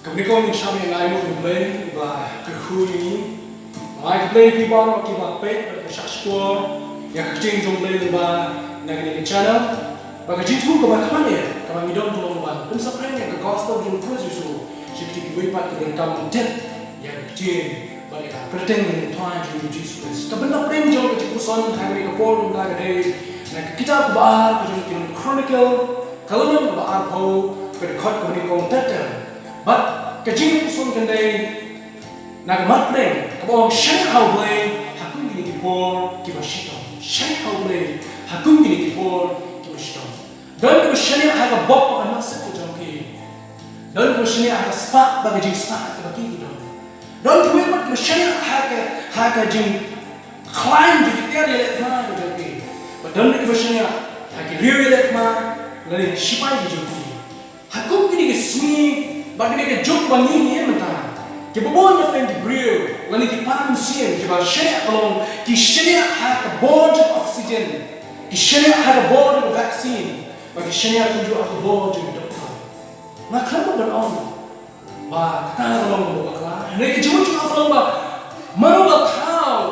Kami ko ni sabi ngai mo play ba khui ngai play ki ba ki ba pet ba score ya kaching jong play ba na ni channel ba ka jitu ko ba khamane ka mi don tolong ba pun sa preng ka gospel jong quiz so shifti ki wi pat ki kam ten ya kaching ba ka pretend ni twan ju Jesus ka benda preng jong ka son ha ni ka por dum la day na kitab ba ka jong chronicle kalon ba ar ho ka khot ko ni ko tet but kajing puson kandai nak matne kabong shay how play hakun gini kipor kibashito shay how play hakun gini kipor kibashito don ko shay haga bop ana sa ko jongki don ko shay haga spa ba kajing spa ka baki don ko mat ko shay haga jing climb to the area ma ko jongki but don ko shay haga real ma lari shipai jongki hakun gini swing bagi dia jok bangi ni mentah. Kebobon na pen di grill, lani di pan sien, keba share along, ki share have a board of oxygen, ki share have a board of vaccine, bagi share tunjuk aku board of doktor. Nak kenapa beron? Wah, kita along bawa kelah. Mereka jujur aku along bah, mana bah kau,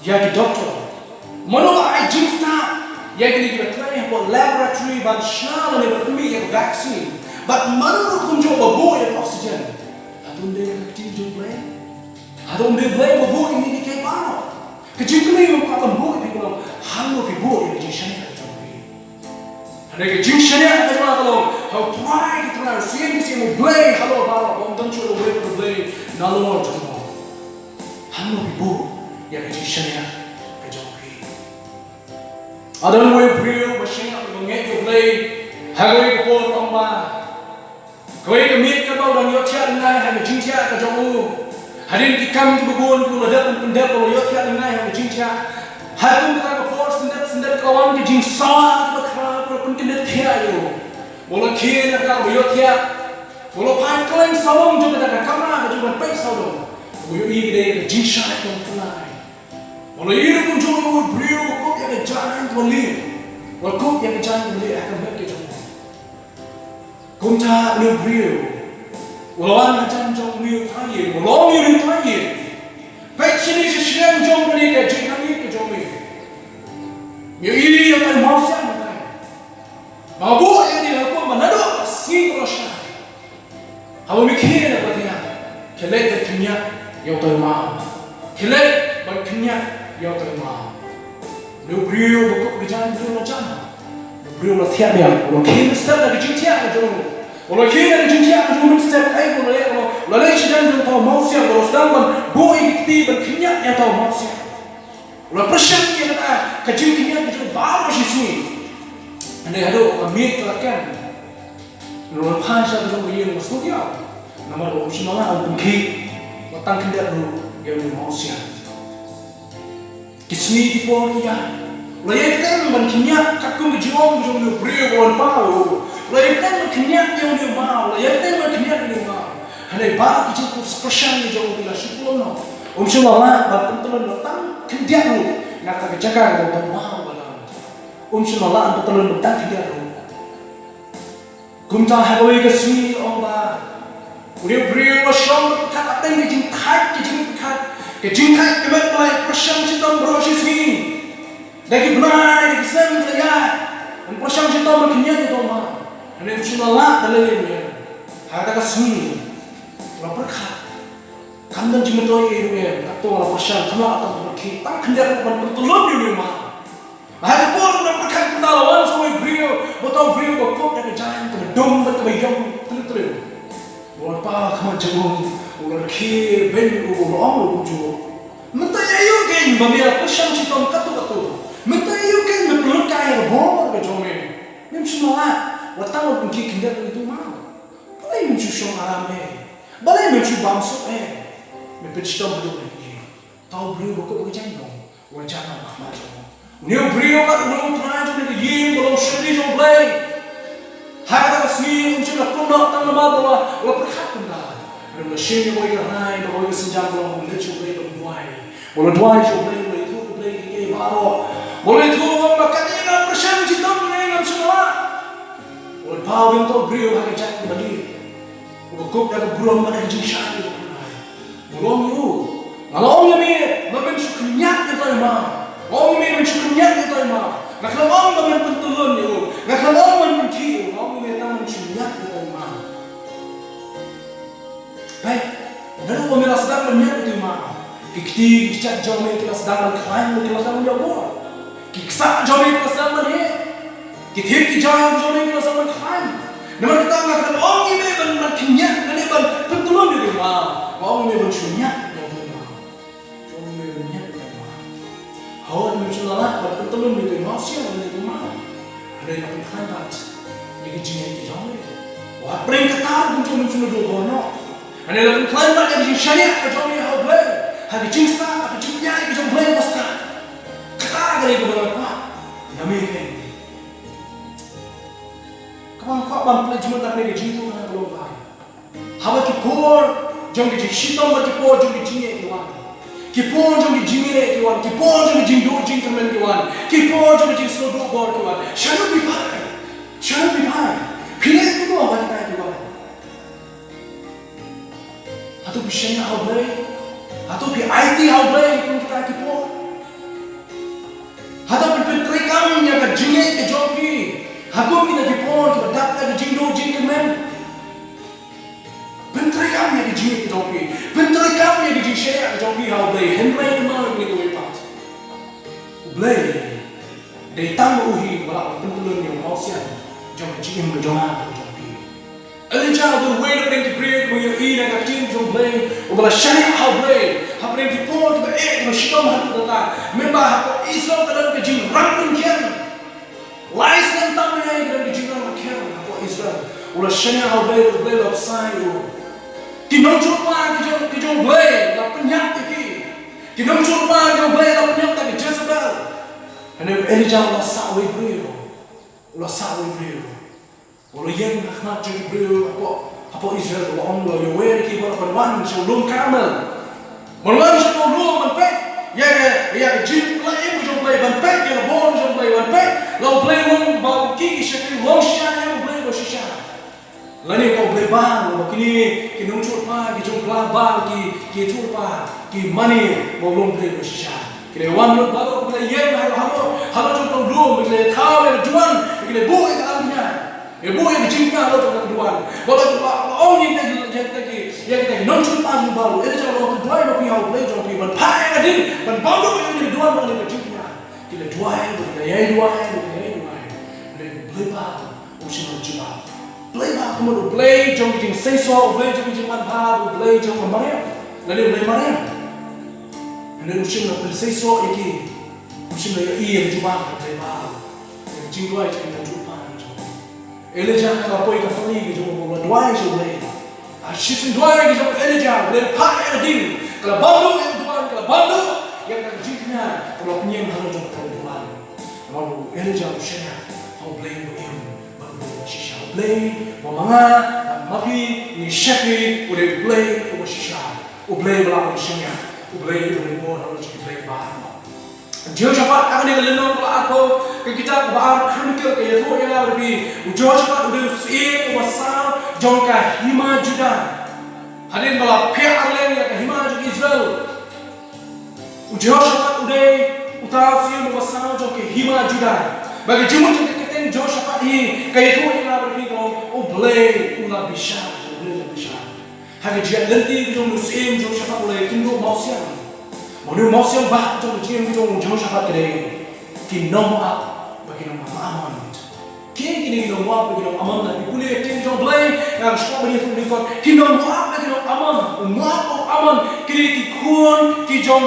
ya di doktor, mana bah I jing start, ya kini kita try buat laboratory, but share lani bertemi yang vaccine. But mana pun jauh bawa yang oksigen. Adun dia kecil jauh play. Adun dia play bawa ini di kayak mana? Kecil kini yang kau akan bawa di dalam halu di bawa yang kecil sana jauh play. Ada kecil sana ada kalau how try kita nak siang siang play halu bawa bom tencu play play nalor jauh. Halu di bawa yang kecil sana jauh play. Adun dia play macam apa mengenai play halu bawa tambah. Kau ini miat kau dan yotya dengan hanya cinta kejomu. Hari ini kami berbuat pun ada pun pendek kalau yotya dengan hanya cinta. Hari ini kita berbuat sendat kawan ke jin sawan berkerap pun kena tiayu. Walau kira kau yotya, walau pakai sawang juga tak kamera juga baik sawang. Walau ini dia jin syarat yang tunai. Walau ini pun juga beliau kau yang jangan terlihat. Walau kau yang jangan terlihat akan berkejomu. Kunta ni beliau, walau macam jom beliau tanya, walau beliau tanya, baik sini sesuatu jom beliau kerja kami kerja kami. Yang ini yang kami mahu siapa nak? Mahu yang dia lakukan mana do? Sing rasa. Hawa mikir apa dia? Kelak berkenyak yang kami mahu. Kelak berkenyak yang kami mahu. Beliau bukan berjalan beliau macam. Beliau lah tiap dia, walau kita start dari cinta macam tu. Walau kita dari cinta macam tu start kayak walau sedang tu tahu manusia, walau sedang boi kita berkenyak yang tahu manusia. Walau persen kita kata kecil kenyak kita baru sih. Anda ada kami terakan. Walau pasal tu yang masuk dia, nama orang semua orang pergi, matang kendak tu yang manusia. Kismi di poriya. Layak kan berkenyak kakung jom ni beriu wan pau. Layak kan berkenyak yang dia mau. Layak kan berkenyak yang dia mau. Hendak baru kecil persen ni jom bila syukur no. Semua bertentuan datang kenyak lu. Nak tak jaga kau mau balam. Semua bertentuan datang kenyak lu. Kumta hawi kesini Allah. Beriu beriu masyam kat apa ni jingkat kemet mulai persen cinta berosis ni. Dagi benar, dagi sem terlihat. Persiang cinta berkenyak itu mah. Hari itu Allah dalam ini. Hari itu seni. Orang berkat. Kandang cuma tu ini. Atau orang persiang kamu atau berkenyak. Tak kendak orang bertolong di rumah. Hari itu orang berkat kita lawan semua beliau. Betul beliau berkop dari jalan ke dom berkebayang terus. Orang pa kamu jauh. Orang kiri ben orang jauh. Mentaya yuk kan, bamiya persiang cinta katu. Mentayu kan berpelukan yang bor berjome. Memang lah, watang orang kiki kendak itu mau. Balai memang syong aram balai memang bangsu mempercayai betul lagi. Tahu beliau bukan berjanji dong, wajah Ahmad dong. New beliau kan belum pernah jadi ying, belum sedih dong play. Hari itu sini macam nak tunda tanda bawa, wala perhat tunda. Belum sini boleh kerana, boleh senjang belum boleh cuba belum duai, boleh duai cuba boleh itu play ini baru. Boleh tu orang makan dengan persen cinta dengan semua. Boleh tahu yang tu beliau hanya cakap bagi. Kok dah beruang mana jin syai tu pernah. Beruang you. Kalau orang ni mamen syukurnya kita mah. Orang ni mamen syukurnya kita mah. Nak kalau orang mamen pentulun you. Nak kalau orang mamen pentiu. Orang ni mamen syukurnya kita mah. Baik. Lalu mamen sedang menyak kita mah. Kikti kicat jauh kita sedang berklaim kita sedang menjawab. Kiksa jauh kita sedang menhe. Kithir kijauh kita sedang berklaim. Namun kita mengatakan orang ini benar kinyak, ini benar pentulun di rumah. Orang ini benar sunyak di rumah. Orang ini benar di rumah. Hawa ini sunnah benar pentulun di rumah. Siapa di rumah? Ada yang berkhabat. Ini jinnya kijauh. Wah, pernah ketar pun cuma sunnah dua bono. Ada yang berkhabat yang syariat kijauh ni hawa boleh. Hari cinta, hari cinta kijauh boleh pasti. Ketar kali kebenaran apa? Namanya. Kau bangkit cuma tak boleh jitu kan belum baik. Hawa kipor, jom kita sitom kipor jom kita jinye kiwan. Kipor jom kita jinye kiwan. Kipor jom kita jindo jing kemen kiwan. Kipor jom kita slodo bor kiwan. Shadow bipai, shadow bipai. Kini itu apa kita kiwan? Atau bisanya hawa, atau bi IT hawa itu kita kipor. Atau berperikam yang kejinye kejoki. Aku minta dipon ke dak ke jindo jing kemen. Bentuk kami ke jing kejoki. Bentuk kami ke jing syariat kejoki hau blay. Henry kemana ni kau ipat. Blay. Dari tamu uhi balak pentulun yang mausian. Jom jing kejongan kejoki. Elijah the way to bring to bread when you eat and jing jom blay. Ubala syariat hau blay. Hau bring dipon ke ke syidom hatu datang. Memang hau Islam kadang ke jing rangkun kian. Lais dan tamu yang kita dijinkan makan apa Israel. Ulah syariat hal boleh lapsai tu. Kita jumpa kita boleh lapanyap lagi. Kita jumpa kita boleh lapanyap lagi Jezebel. Ane Elijah ulah sawi beliau. Ulah sawi beliau. Ulah yang nak jadi beliau apa Israel ulah orang yang wear kita berwan sebelum kamel. Berwan sebelum menpek. Ya jin play jom play banpek ya bon jom play banpek lo play long bau kiki syakir long shine lo play lo shisha lani kau play bang lo kini nung chut pa ki jom play bang ki chut pa ki money mo long play lo shisha kini wan lo baru play yen halo jom tong room kini thao yang juan kini bu yang alamnya ya bu yang jingka lo jom juan kalau orang yang kita nung chut pa jom baru itu jangan lo juan lo piau play jom pi ban pai adin ban bandu yang juan bang ni jingka kini juan kita yai juan play ball, usin jiwa. Play ball, kemudian play jom kita sensor, play jom kita manfaat, play jom kemarin. Lalu play kemarin. Lalu usin nak play sensor ini, usin nak iya jiwa play ball. Jiwa itu kita jiwa. Elijah kalau pergi ke sana kita mau dua yang play. Asyik dua yang kita Elijah play pay adil. Kalau bandu yang dua, kalau bandu yang kita jiwa, kalau penyem harus jom dua. Lalu Elijah usinnya. Kau play begini, baru shisha play, mamanga, mapi, ni shepi, udah play, udah shisha, udah belau shisha, udah mau harus play bar. Jehoshaphat akan dia lenong kalau aku ke kita bar kronikal ke Yahoo yang lebih, Jehoshaphat udah sih wasal jongkah hima Juda, hadir malah pihak lain yang hima Juda Israel. Jehoshaphat udah utara sih wasal jongkah hima Juda. Bagi jumlah kita Jehoshaphat ini kayak tu yang berbicara, boleh ulah bisa, boleh bisa. Hanya dia nanti kita musim Jehoshaphat boleh tunggu mausian. Mana mausian bah jom kita Jehoshaphat kedai. Kita nama bagi nama aman. Kini nama bagi nama aman lagi. Boleh kita jom boleh yang sekolah beri tulisan. Kita nama bagi nama aman, aman. Kini kita jom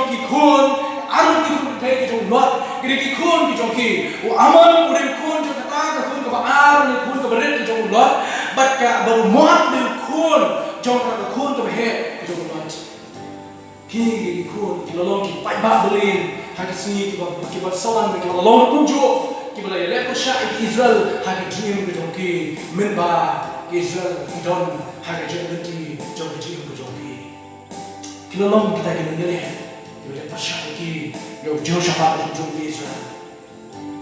Arun kita kita jom luat, kita jom aman, udah kun jom kata, kun ke arun, kun ke berit kita jom luat, baca baru muat dengan kun, jom kata kun ke behet kita jom luat. Kini kita lolong kita payah belin, hak sini kita sawan kita lolong tunjuk, kita lagi lepas syai Israel, hak dream kita jom memba Israel don, hak jom nanti jom kita jom kita lolong kita ni. Bila pasal lagi, Jehoshaphat itu Israel.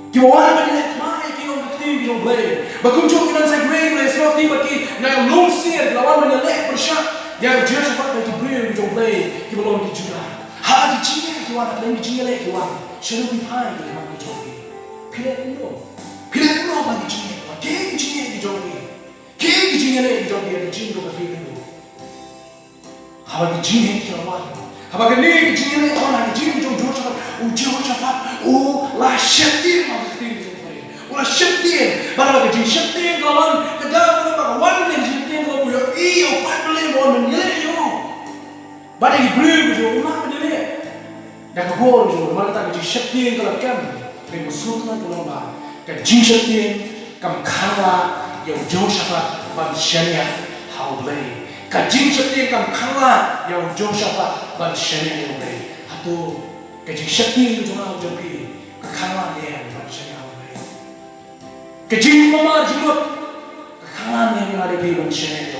Kita orang berdiri, mai kita orang berdiri, kita boleh. Berkunjung dengan saya grey seperti bagi nak lungsir lawan menyelek bersyak. Yang Jehoshaphat bagi beri jomblay kibelon di Judah. Hal di Cina kiwan ada di Cina lek kiwan. Selalu dipai di mana jomblay. Pilih dulu bagi Cina. Bagi Cina di jomblay. Kiki Cina lek di jomblay di Cina bagi dulu. Hal di Cina kiwan. Hal ni di Cina lek orang di Cina Jehoshaphat. Jehoshaphat. Lah syatir bagi Cina. Ulah syatir, baru lagi syatir kawan, kedua baru wan yang syatir kawan yo iyo pat boleh wan menyelek yo. Baru lagi beri yo ulah menyelek. Dah kebor yo, mana tak jadi syatir kalau kan, dari musuh tu kalau bah, kan syatir, kam kala yo Jehoshaphat ban syariah hau boleh. Kan syatir kam kala yo Jehoshaphat ban syariah yo boleh. Atau kan syatir tu cuma jadi kala dia ban syariah. Kejing mama jimut, kalan yang ada di manusia itu.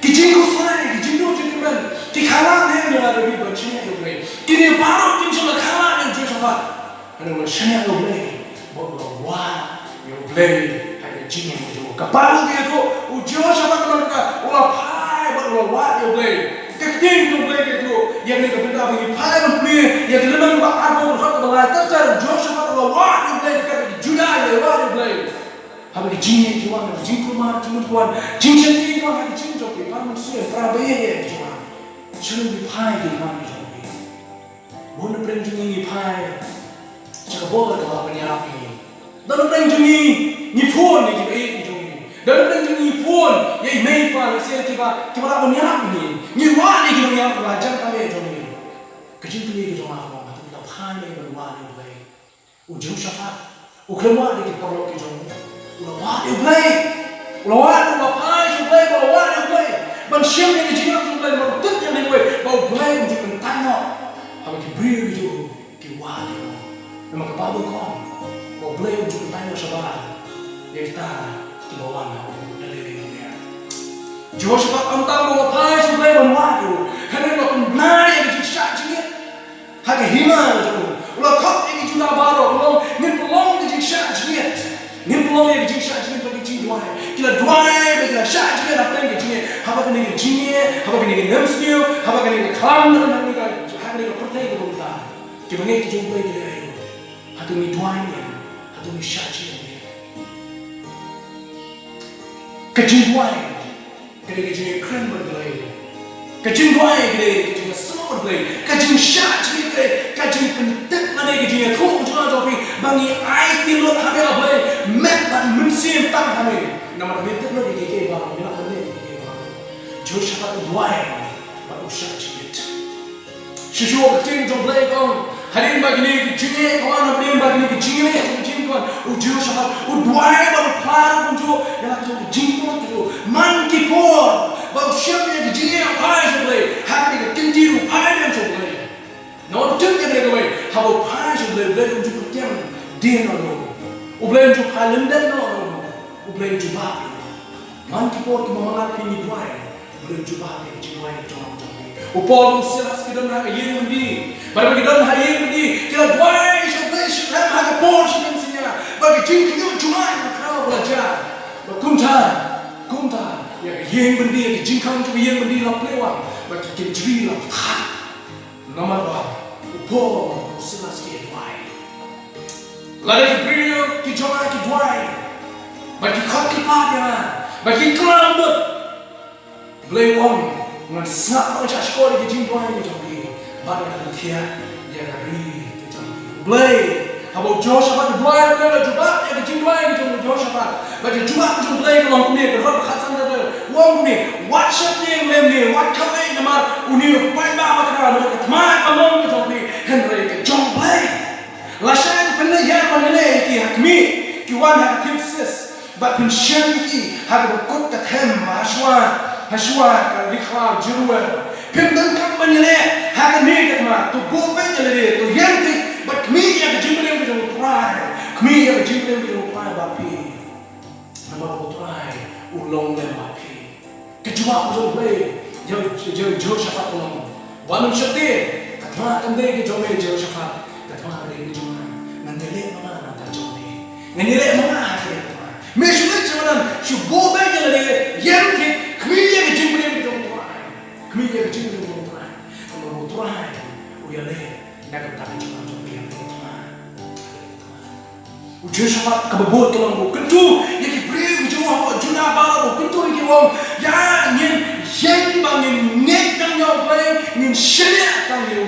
Kejing kusai, kejing tu jemban, kalan yang ada di manusia itu. Kini baru kini cuma kalan yang Jehoshaphat. Ada manusia itu boleh, wah, yang boleh ada jin yang itu. Kapalu dia tu, Jehoshaphat mereka ulah pai, wah yang boleh. Kejing tu boleh itu, yang mereka benda bagi pai boleh, yang dalam apa berhak berlai tercar Jehoshaphat ulah wah yang boleh dekat Judah yang wah yang boleh. Apa di Cina kiwan, Cina kumar, Cina kiwan, Cina sendiri kiwan ada Cina joki, para manusia, para bayi kiwan, selalu dipai di mana joki. Bukan perenjung ini pai, cakap boleh kalau penyarap ini. Dalam perenjung ini phone ni kita ini joki. Dalam perenjung ini phone, ya email pa, saya kita apa penyarap ini. Ni wah ni kita penyarap belajar kami joki. Kecil tu ni kita orang apa, kita pai ni berwah ni boleh. Jehoshaphat, uklemah ni kita perlu kita joki. Ulawat yang baik, ulawat yang baik, ulawat yang baik. Manusia yang dijinak yang baik, bertut yang baik, bau baik untuk bertanya. Apa diberi itu, kiwat itu. Memang kebabu kau, bau baik untuk bertanya sahabat. Dia kita kibawan dari dunia. Jehoshaphat antang bau baik yang baik berwat itu. Hendak lakukan benar yang dijisyak jingit. Hanya hina itu. Ulah kau yang dijuna baru, ulah ngipulong dijisyak jingit. Nimpulong yang jingsa jingit bagi jing dua, kita dua bagi kita syak jingit apa yang jingit, apa kena jingit, apa kena nemstiu, apa kena kalam dan apa kena pertai kita kita, kita mengenai jing bagi kita itu, hatu ni dua ni, hatu ni syak jingit ni, kejing dua, kena kejing keren bergelai, kejing dua kejing semua bergelai, kejing syak jingit kejing penting mana kejing tu cuma tapi bagi air tilut hamil bergelai. Mek dan mensim tak kami. Nama betul lo dikeke bang, bila kami dikeke bang. Jehoshaphat buai, baru syak jingit. Sesuatu kecil jomblay kong. Hari ini bagi ni jingit, kawan hari ini bagi ni jingit kawan. Jehoshaphat buai baru pelan kunju. Yang lagi jomblay jingit tu. Man kipor, baru siap yang jingit pai jomblay. Hari ini kenjiru pai yang jomblay. Nama betul yang mereka buai. Habu pai jomblay boleh kunju ketiam dia nolo. Ublain ju London no, ublain ju bapi. Man kipor ki mamangat ni duai, ublain ju bapi ki duai jom. Upol silas ki don ha yin mundi, baru ki don ha yin mundi, kita duai sebagai sebab ha kipor sebab sinya. Bagi jing ki juai makau belajar. Kumta, ya yin mundi ki jing kang ki yin mundi lap lewat, bagi ki jri lap khat. Nama dua, upol silas ki duai. Lalu beliau dicoba dibuai, bagi kau kipadnya, bagi kelambut, beliau dengan sangat macam sekolah di jingkuan di jambi, bagi dia dari di jambi. Beliau, kalau Jehoshaphat dibuai, beliau coba yang di jingkuan di jambi Jehoshaphat, bagi coba tu beliau kalau punya berhak khatan ada, wang punya, WhatsApp ni lemni, WhatsApp ni nama uni, baik apa kerana mereka teman kamu di jambi, Henry ke jambi. Lashan pernah ya mana ki hakmi ki wan hakim sis but pensyen ki hak berkut kathem hashwa dikha jirwa pemdan kam manile hak ni katma tu go ben jale tu yanti but kmi ya jimle ko try kmi ya jimle ko try bapi nama ko try ulong le bapi kejua ko le Jehoshaphat ulong wanum syati katma kamde ki jome Jehoshaphat katma Ngandele mana nak jombi, ngandele mana akhirnya. Mesulit cuman chu bo be je le yem ti khmi ye ke jing bne dong trai khmi ye ke jing bne dong trai mo trai u ya le na ka ta chu ma chu ye ke trai u je sa ka bo to mo kuntu ye ke pri u ju wa ju na ba mo kuntu ye wo ya nyin yen ba nyin net dang yo ble nyin shia dang yo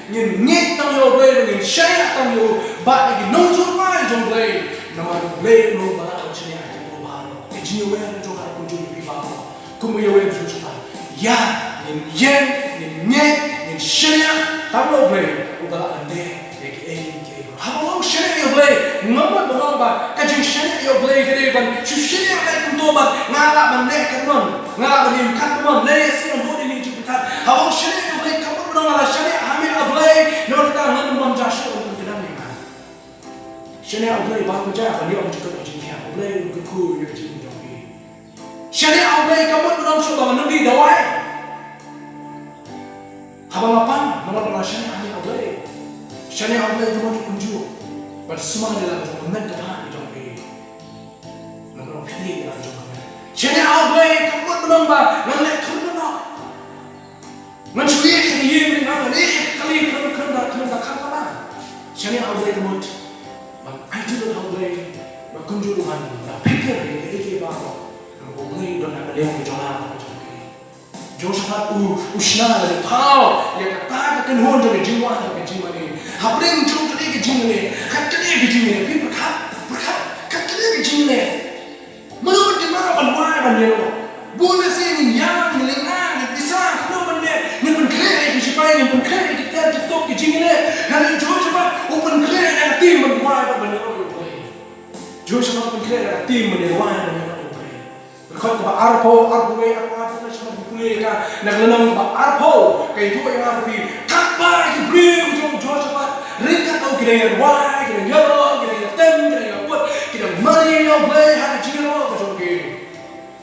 nyin net dang yo ble nyin shia dang yo ba ke no chu ma jong ble no ma ble no ba shia Jinwe njoka kunjuni bibao kumu yewe njuka ya yen nye shenya tablo ble ubala ande yeke ke habo shenya yo ble ngamba baba ka jing shenya yo ble kede ban chu shenya ka kunto ba ngala ban ne kanon ngala ban nim kat mon le sin hodi ni juka habo shenya yo ble kamu ngala shenya hami able no ta ngan mon jasho ko kidam ni ma shenya able ba ko ja ban yo juka ko jing ya able ko ku yo jing Shani away kamu belum sudah menundi dawai. Habang apa? Nama nama shani away. Shani away kamu dikunjung. Bersama dalam moment depan jombi. Nama pilih dalam jombi. Shani away kamu belum bah nanti kamu nak. Mencuri ini dengan ini kali kerana kamu. Shani away kamu. Itu away. Berkunjung dengan pikir ini bahawa. Boleh dan ada yang berjalan Joseph usna dari kau yang kata kenhon dari jiwa dari jiwa ini habring jom dari jiwa ini kata dari jiwa ini tapi berkat kata dari jiwa ini menurut dimana banwai banjelo boleh sih yang ngelengan bisa kenapa banjelo yang penkere yang penkere kita tutup ke jiwa ini hari Joseph open clear dan tim banwai banjelo Joseph penkere dan tim banwai banjelo Kau tu arpo na siya magpuli ka naglanang arpo kay ito yung arpo kakpa ibril yung Joseph rinkat o kinayang why kinayang yellow kinayang tem kinayang put kinayang money yung play hati jiro kajogi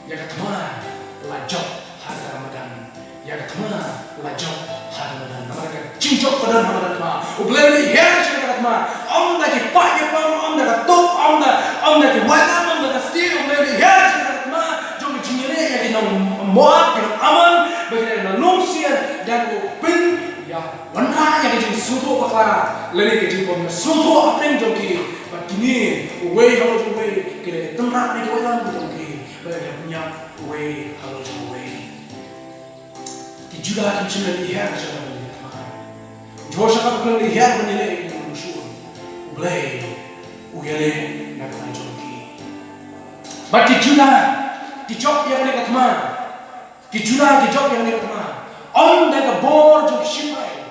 ya katma lajok hati Ramadan ya katma lajok hati Ramadan mereka cincok pada Ramadan ma ublay ni her siya katma om lagi pagi pam om lagi top om lagi wala om lagi steal ublay ni her siya yang kita muat, kita aman, bagi kita nongsian dan open, ya, warna yang kita suatu pakar, lain kita pun suatu apa yang joki, begini, way kalau joki, kita tempat di dalam joki, bagi kita punya way kalau joki, kita juga akan cuma lihat macam mana kita, Joseph akan lihat menilai itu musuh, boleh, uyale nak joki, bagi juga Kijok yang mereka teman, kijuna kijok yang mereka teman. Om dah kebor jok sipai,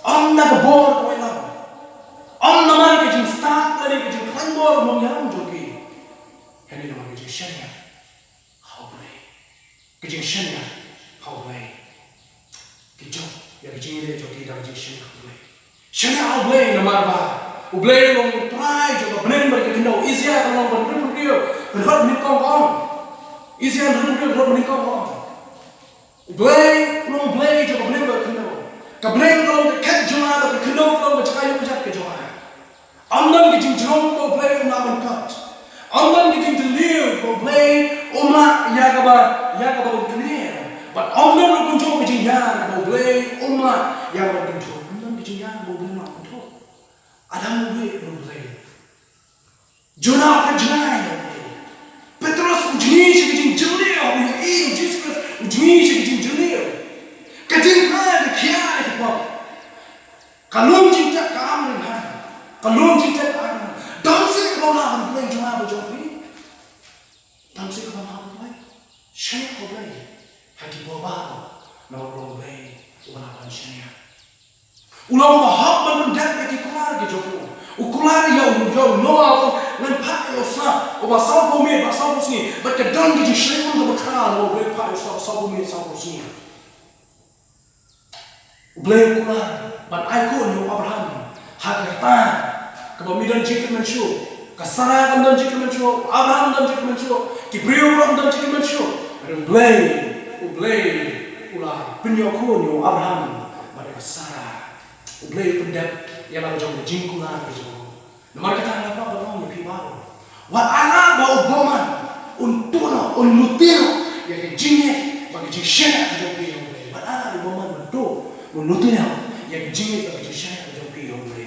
om dah kebor kau elam, om nama kijing start lagi kijing klanbor mengyam joki. Ini nama kijing shania, how boleh? Kijing shania, how boleh? Kijok yang kijing ini joki dah kijing shania how boleh? Shania how boleh nama apa? Ublay long try jok benar berkendau, isya kalau benar dia berhad nikam kau. Isian hidup belum menikah orang. Blay, belum blay, coba blay berkenal. Kablay belum dekat jual, berkenal belum bercakap bercakap kejual. Amdan kita jerong belum blay umat kat. Amdan kita terliur belum blay umat ya kabar berkenal. But amdan belum kunjung kejian belum blay umat ya kabar kunjung. Amdan kejian belum blay umat kunjung. Adam belum blay. Jonah kejian. Petrus ujni sikijing jelio, ini Jesus ujni sikijing jelio. Kajing ada kia ada kau. Kalung cinta kamu dengan, kalung cinta kamu. Damsi kau nak berplay cuma berjoki. Damsi kau nak berplay, siapa kau play? Hati bawa, nama kau play, ulang siapa? Ulang bahag mendak bagi keluar kejoki. Ukular yang Noah nampak yang sah, obasal bumi, basal bumi, berkedon di sini untuk berkah, boleh pakai basal bumi, basal bumi. Boleh ukular, ban ikon yang Abraham, harta, kebamidan jika mencu, kesara dan jika mencu, Abraham dan jika mencu, Kibriu dan jika mencu, boleh ular penyokong yang Abraham, pada kesara, boleh pendek. Yang lalu jauh jingkulan begitu. Nomor kita apa belum lebih baru. Wat anak bau boman un unlutino ya ke jinge bagi jishana jopi yomre bana ni mama mando unlutino ya ke jinge bagi jishana jopi yomre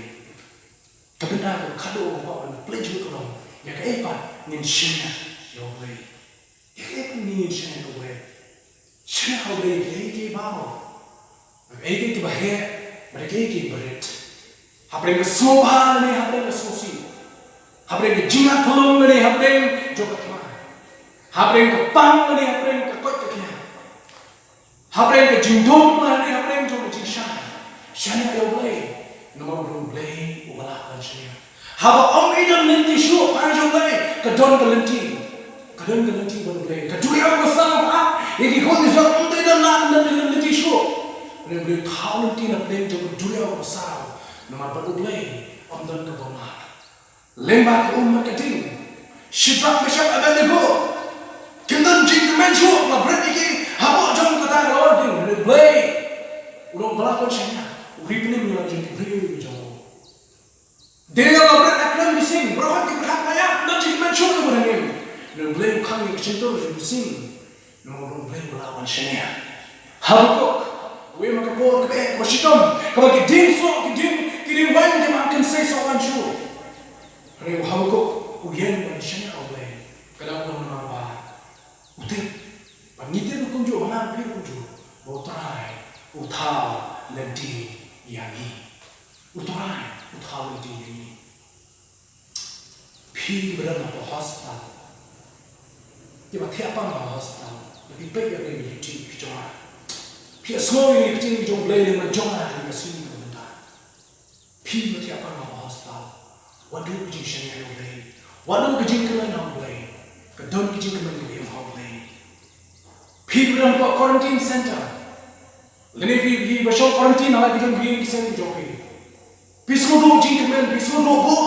kabenda ko kado ko ba pledge ko no ya ke epa nin shina yomre ya ke nin shina yomre shina hawre ke ba ke ba he ba ke baret hapre ke soba ni hapre ke sosi hapre ke jinga tholong ni hapre jokat Habreng ke pang ni habreng ke kot ke kia. Habreng ke jindong ni habreng jom ke jishan. Shani ke boleh, nomor belum boleh ubah kan shani. Haba om idam lenti shu, apa jom boleh? Kedon ke lenti baru boleh. Kedua yang besar ah, ini kau ni sebab om idam nak lenti shu. Boleh boleh tahu lenti nak lenti jom kedua yang besar. Nomor baru boleh, om dan ke bomar. Lembah ke umat keting. Shibrak mesyap abang Kindan jing kemencu, la berarti habo jom kata ording, replay. Udah belakon saya, replay mula jing replay jom. Dia la berat akram bising, berhak diberhak banyak, dan jing kemencu tu berangin. Replay kami kecinta jing bising, nomor replay belakon saya. Habo we makapor kebe mashitom, kabagi dim so, kidim wain dia makan say so one show. Reu habo uyen banyak awal, kadang nama Utir, pangitir kunju, mana pir kunju, utrai, uthau, lenti, yani, utrai, uthau, lenti, yani. Pi berada di hospital, dia tiap apa hospital, lebih baik yang lebih tinggi kecuali. Pi semua ini tinggi jom beli dengan jom lah dengan sini kemudian. Pi tiap apa hospital, waduh kejing seni yang beli, waduh kejing kelan yang beli, kedon kejing kelan yang beli. People don't go quarantine center. Lene pi basho quarantine ala kita pergi di sana joki. Pismudo jingkemen, pismudo bo.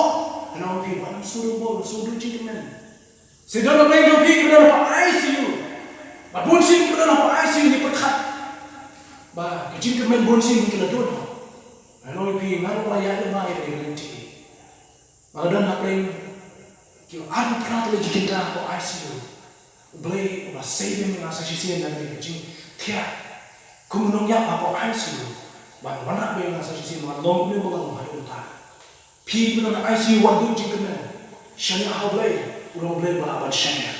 Ano pi wanam sudo bo, sudo jingkemen. Sedang apa yang pi kita dapat ICU. Ba bonsin kita dapat ICU ni perkat. Ba jingkemen bonsin kita dono. Ano pi ngano la ya ba ya lenti. Ba dan apa yang kio ada pernah tu jikinda ko ICU. Boleh ulah saving masa sisian dan kecil tiap kemunung yang apa ICU mana boleh masa sisian mana long boleh mengalami hal itu pi benar ICU wadu jingkemen shani hal boleh ulah boleh balapan shani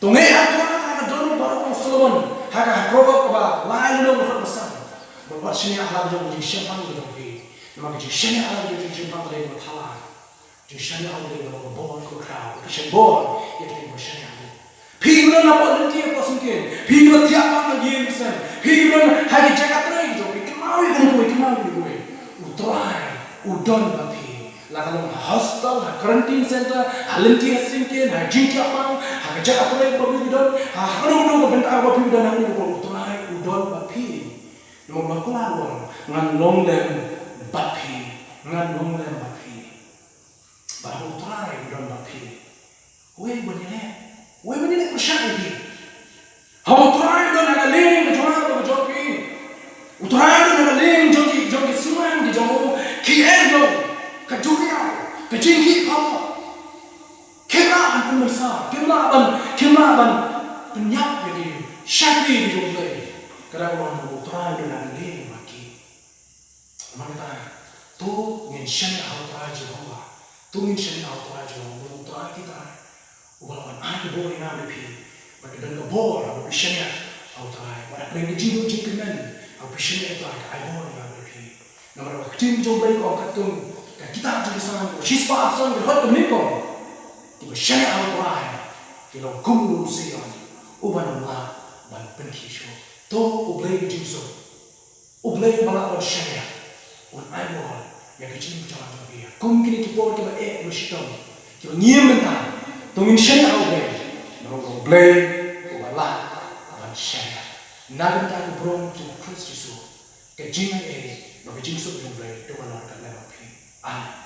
tungai aku akan dorong baru Solomon haka prokop ba lain dong hal besar berbuat shani hal jauh jadi siapa yang pi nama jadi shani hal jadi siapa boleh berthalah jadi shani hal boleh berbuat kurang shani bor itu yang shani Pigran apa nanti apa sungkin? Pigran tiap lagi yang besar. Pigran hari jaga terai jo. Kemawi gue. Utrai, udon bapi. Lalu hospital, quarantine center, halanti asingkin, jingki apa? Hari jaga terai bapi udon. Haru bentar bapi udon hari gue utrai, udon bapi. Nomor keluar ngan longlem bapi, Baru utrai udon bapi. Gue begini. Wei mana nak percaya ni? Hau utrai tu nak ling berjuang berjoki. Utrai tu nak ling joki semua di jauh. Kian lo, kejuria, kejingki apa? Kemah pemirsa, kemah penyap jadi syakri di jauh ni. Kerana orang utrai tu nak ling maki. Mana tu ingin syakri hau utrai jauh. Tu ingin syakri hau utrai jauh. Utrai kita. Walaupun ada boleh nak lebih, pada dengan bor, aku pisahnya, aku try. Pada pelanggan jingkemen, aku pisahnya itu ada boleh nak lebih. Namun aku tim jom baik kau katung, kita jadi sana, siswa absen berhot menikah. Tiba pisahnya aku try. Kalau kumul sian, uban Allah ban penkisho, to ublay jingso, ublay balak pisahnya, un aibol, yang kecil macam apa dia. Kini kipor kita bersitam, kita nyiam mentah. Tungin siya au blay, nong blay ubala aban siya. Nagan tayo brong to Christ Jesus. Kajingan no kajing so blay to wala ka lewa pi. Amen.